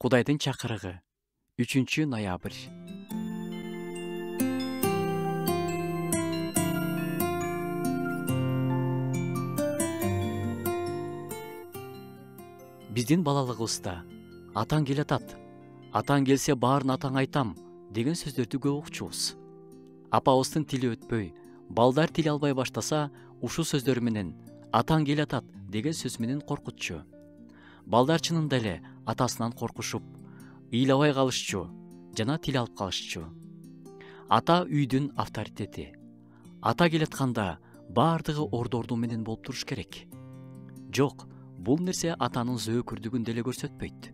Кудайдын чакырыгы 3 ноябрь. Биздин балалыгыбызда атаң келатат, атаң келсе баарын атаң айтам деген сөздөрдү көп укчубуз. Апабыздын тили өтпөй, балдар тил албай баштаса, ушул сөздөр менен атаң келатат деген сөз менен коркутчу. Балдар чынында эле атасынан коркушуп, ыйлабай калышчу жана тил алып калышчу. Ата үйдүн авторитети. Ата келатканда баардыгы ордорду менен болуп туруш керек. Жок, бул нерсе атанын зөөкүрдүгүн деле көрсөтпөйт.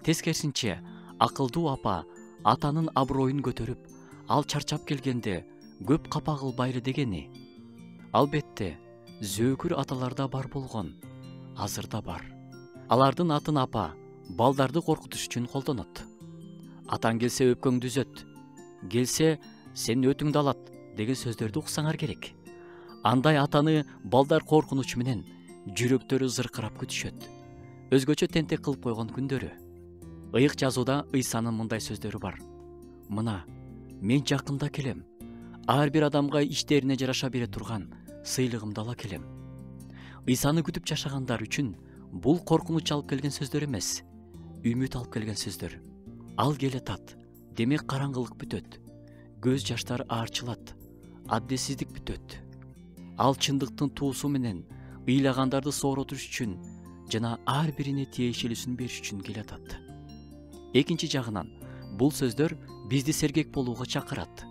Тескерисинче, акылдуу апа атанын аброюн көтөрүп, ал чарчап келгенде көп капа кылбайлы дегени. Албетте, зөөкүр аталарда бар болгон, азырда бар. Алардын атын апа балдарды коркутуш үчүн колдонот. Атаң келсе өпкөңдү үзөт, келсе сенин өтүңдү алат деген сөздөрдү уксаңар керек. Андай атаны балдар коркунуч менен жүрөктөрү зыркырап күтүшөт. Өзгөчө тентек кылып койгон күндөрү. Ыйык жазууда Ыйсанын мындай сөздөрү бар. Мына, мен жакында келем. Ар бир адамга иштерине жараша бере турган сыйлыгымды ала келем. Ыйсаны күтүп жашагандар үчүн бул коркунуч алып келген сөздөр эмес, үмүт алып келген сөздөр. Ал келатат, демек караңгылык бүтөт. Көз жаштар аарчылат, аддесиздик бүтөт. Ал чындыктын туусу менен ыйлагандарды сооротуш үчүн жана ар бирине тиешелүүсүн бериш үчүн келатат. Экинчи жагынан, бул сөздөр бизди сергек болууга чакырат.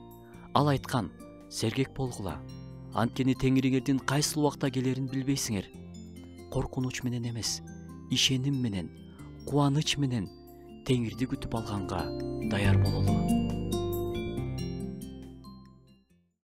Ал айткан, сергек болгула. Анткени Теңириңердин кайсыл убакта келерин билбейсиңер. Коркунуч менен эмес, ишеним менен, кубаныч менен Теңирди күтүп алганга даяр бололу.